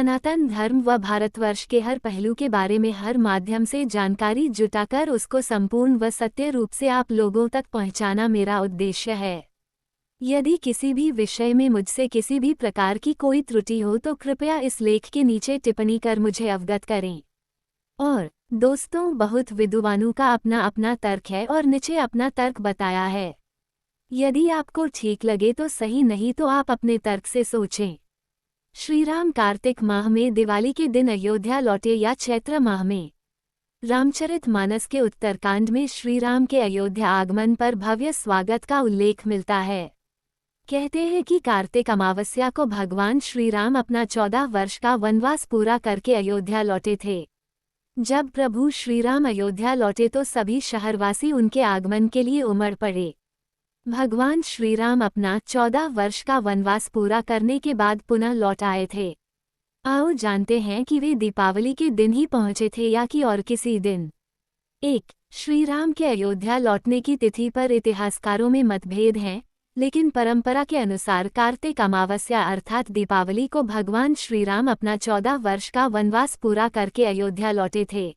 सनातन धर्म व भारतवर्ष के हर पहलू के बारे में हर माध्यम से जानकारी जुटाकर उसको संपूर्ण व सत्य रूप से आप लोगों तक पहुंचाना मेरा उद्देश्य है। यदि किसी भी विषय में मुझसे किसी भी प्रकार की कोई त्रुटि हो तो कृपया इस लेख के नीचे टिप्पणी कर मुझे अवगत करें। और दोस्तों, बहुत विद्वानों का अपना अपना तर्क है और नीचे अपना तर्क बताया है। यदि आपको ठीक लगे तो सही, नहीं तो आप अपने तर्क से सोचें। श्रीराम कार्तिक माह में दिवाली के दिन अयोध्या लौटे या चैत्र माह में? रामचरितमानस के उत्तरकांड में श्रीराम के अयोध्या आगमन पर भव्य स्वागत का उल्लेख मिलता है। कहते हैं कि कार्तिक अमावस्या को भगवान श्रीराम अपना 14 वर्ष का वनवास पूरा करके अयोध्या लौटे थे। जब प्रभु श्रीराम अयोध्या लौटे तो सभी शहरवासी उनके आगमन के लिए उमड़ पड़े। भगवान श्रीराम अपना 14 वर्ष का वनवास पूरा करने के बाद पुनः लौट आए थे। आओ जानते हैं कि वे दीपावली के दिन ही पहुंचे थे या कि और किसी दिन। 1. श्रीराम के अयोध्या लौटने की तिथि पर इतिहासकारों में मतभेद हैं, लेकिन परंपरा के अनुसार कार्तिक अमावस्या अर्थात दीपावली को भगवान श्रीराम अपना 14 वर्ष का वनवास पूरा करके अयोध्या लौटे थे।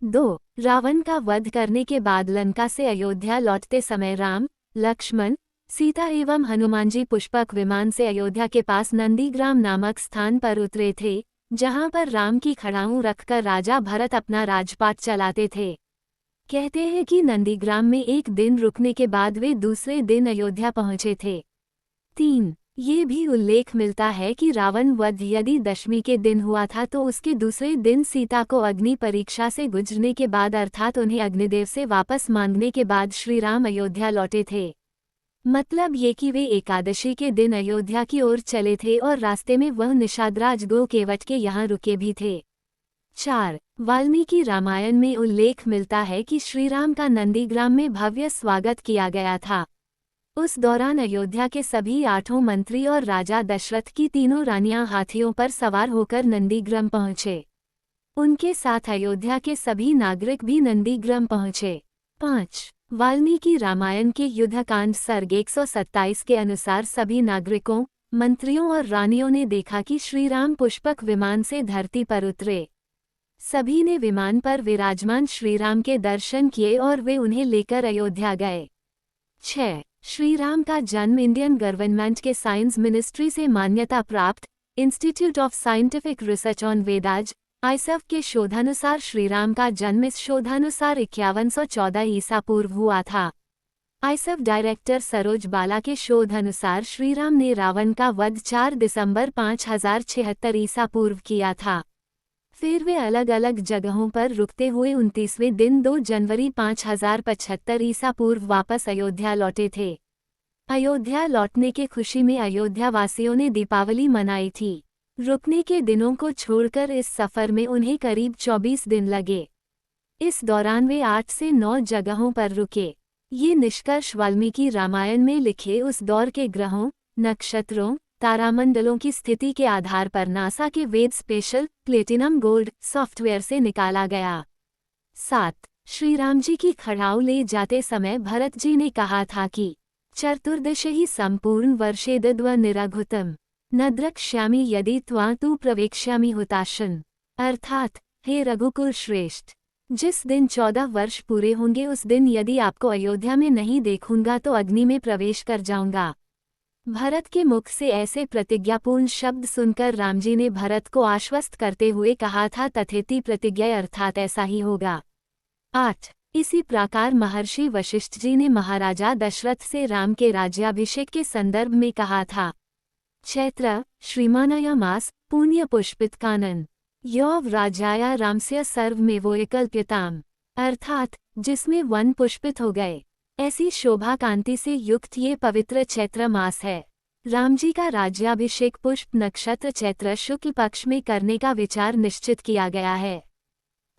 2. रावण का वध करने के बाद लंका से अयोध्या लौटते समय राम, लक्ष्मण, सीता एवं हनुमानजी पुष्पक विमान से अयोध्या के पास नंदीग्राम नामक स्थान पर उतरे थे, जहां पर राम की खड़ाऊं रखकर राजा भरत अपना राजपाट चलाते थे। कहते हैं कि नंदीग्राम में एक दिन रुकने के बाद वे दूसरे दिन अयोध्या पहुंचे थे। 3. ये भी उल्लेख मिलता है कि रावण वध यदि दशमी के दिन हुआ था तो उसके दूसरे दिन सीता को अग्नि परीक्षा से गुजरने के बाद अर्थात उन्हें अग्निदेव से वापस मांगने के बाद श्रीराम अयोध्या लौटे थे। मतलब ये कि वे एकादशी के दिन अयोध्या की ओर चले थे और रास्ते में वह निषादराज गोकेवट के यहाँ रुके भी थे। 4. वाल्मीकि रामायण में उल्लेख मिलता है कि श्रीराम का नंदीग्राम में भव्य स्वागत किया गया था। उस दौरान अयोध्या के सभी 8 मंत्री और राजा दशरथ की 3 रानियां हाथियों पर सवार होकर नंदीग्राम पहुंचे। उनके साथ अयोध्या के सभी नागरिक भी नंदीग्राम पहुंचे। 5. वाल्मीकि रामायण के युद्धकांड सर्ग 127 के अनुसार सभी नागरिकों, मंत्रियों और रानियों ने देखा कि श्रीराम पुष्पक विमान से धरती पर उतरे। सभी ने विमान पर विराजमान श्रीराम के दर्शन किए और वे उन्हें लेकर अयोध्या गए। 6. श्रीराम का जन्म इंडियन गवर्नमेंट के साइंस मिनिस्ट्री से मान्यता प्राप्त institute of scientific research on Vedas ISF के शोधानुसार श्रीराम का जन्म इस शोधानुसार 5114 ईसा पूर्व हुआ था। आईएसएफ डायरेक्टर सरोज बाला के शोध अनुसार श्रीराम ने रावण का वध 4 दिसंबर 5076 ईसा पूर्व किया था। फिर वे अलग अलग जगहों पर रुकते हुए 29वें दिन 2 जनवरी 5075 ईसा पूर्व वापस अयोध्या लौटे थे। अयोध्या लौटने के खुशी में अयोध्या वासियों ने दीपावली मनाई थी। रुकने के दिनों को छोड़कर इस सफर में उन्हें करीब 24 दिन लगे। इस दौरान वे 8 से 9 जगहों पर रुके। ये निष्कर्ष वाल्मीकि रामायण में लिखे उस दौर के ग्रहों, नक्षत्रों, तारामंडलों की स्थिति के आधार पर नासा के वेद स्पेशल प्लेटिनम गोल्ड सॉफ्टवेयर से निकाला गया। 7. श्रीराम जी की खड़ाऊ ले जाते समय भरत जी ने कहा था कि चतुर्दशी संपूर्ण वर्षेद्व निरघुतम न द्रक्ष्यामि यदि त्वां तु प्रवेक्ष्यामि हुताशन, अर्थात हे रघुकुल श्रेष्ठ, जिस दिन 14 वर्ष पूरे होंगे उस दिन यदि आपको अयोध्या में नहीं देखूंगा तो अग्नि में प्रवेश कर जाऊंगा। भरत के मुख से ऐसे प्रतिज्ञापूर्ण शब्द सुनकर रामजी ने भरत को आश्वस्त करते हुए कहा था तथेति प्रतिज्ञा अर्थात ऐसा ही होगा। 8. इसी प्रकार महर्षि वशिष्ठ जी ने महाराजा दशरथ से राम के राज्याभिषेक के संदर्भ में कहा था चैत्र श्रीमानया मास पुण्य पुष्पित कानन यौव राजाया रामस्य सर्व में वो कल्प्यताम, अर्थात जिसमें वन पुष्पित हो गए ऐसी शोभा कांति से युक्त ये पवित्र चैत्र मास है। रामजी का राज्याभिषेक पुष्प नक्षत्र चैत्र शुक्ल पक्ष में करने का विचार निश्चित किया गया है।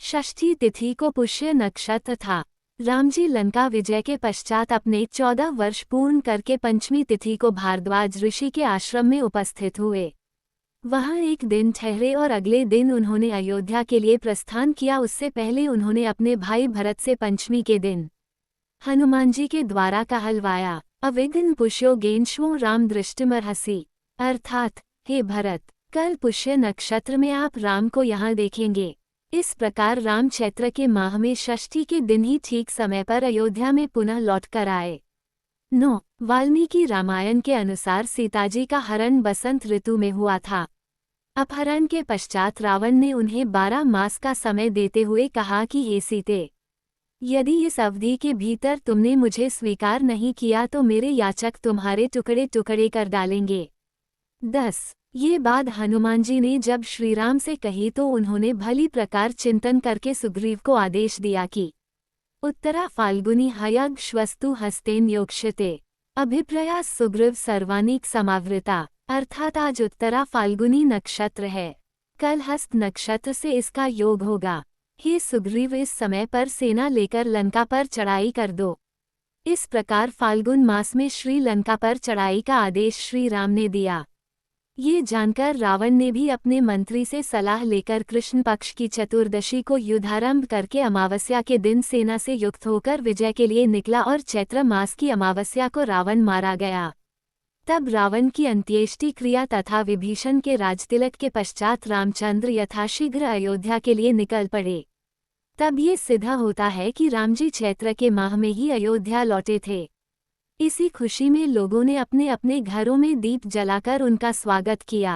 षष्ठी तिथि को पुष्य नक्षत्र था। रामजी लंका विजय के पश्चात अपने 14 वर्ष पूर्ण करके पंचमी तिथि को भारद्वाज ऋषि के आश्रम में उपस्थित हुए। वहां एक दिन ठहरे और अगले दिन उन्होंने अयोध्या के लिए प्रस्थान किया। उससे पहले उन्होंने अपने भाई भरत से पंचमी के दिन हनुमान जी के द्वारा कहलवाया अविघ्न पुष्यो गेंशो राम दृष्टिमर्हसि, अर्थात हे भरत, कल पुष्य नक्षत्र में आप राम को यहाँ देखेंगे। इस प्रकार राम चैत्र के माह में षष्ठी के दिन ही ठीक समय पर अयोध्या में पुनः लौटकर आए। 9. वाल्मीकि रामायण के अनुसार सीताजी का हरण बसंत ऋतु में हुआ था। अपहरण के पश्चात रावण ने उन्हें 12 मास का समय देते हुए कहा कि हे सीते, यदि इस अवधि के भीतर तुमने मुझे स्वीकार नहीं किया तो मेरे याचक तुम्हारे टुकड़े टुकड़े कर डालेंगे। 10. ये बात हनुमान जी ने जब श्रीराम से कही तो उन्होंने भली प्रकार चिंतन करके सुग्रीव को आदेश दिया कि उत्तरा फाल्गुनी हयग श्वस्तु हस्तेन योक्षते अभिप्रया सुग्रीव सर्वानिक समावृता, अर्थात आज उत्तरा फाल्गुनी नक्षत्र है, कल हस्त नक्षत्र से इसका योग होगा। हे सुग्रीव, इस समय पर सेना लेकर लंका पर चढ़ाई कर दो। इस प्रकार फाल्गुन मास में श्री लंका पर चढ़ाई का आदेश श्री राम ने दिया। ये जानकर रावण ने भी अपने मंत्री से सलाह लेकर कृष्ण पक्ष की चतुर्दशी को युद्धारंभ करके अमावस्या के दिन सेना से युक्त होकर विजय के लिए निकला और चैत्र मास की अमावस्या को रावण मारा गया। तब रावण की अंत्येष्टि क्रिया तथा विभीषण के राजतिलक के पश्चात रामचंद्र यथाशीघ्र अयोध्या के लिए निकल पड़े। तब ये सिद्ध होता है कि रामजी चैत्र के माह में ही अयोध्या लौटे थे। इसी खुशी में लोगों ने अपने अपने घरों में दीप जलाकर उनका स्वागत किया।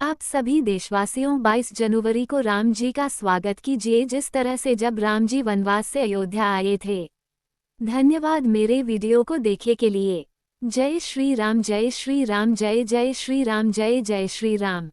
आप सभी देशवासियों 22 जनवरी को राम जी का स्वागत कीजिए जिस तरह से जब राम जी वनवास से अयोध्या आए थे। धन्यवाद मेरे वीडियो को देखे के लिए। जय श्री राम, जय श्री राम, जय जय श्री राम, जय जय श्री राम।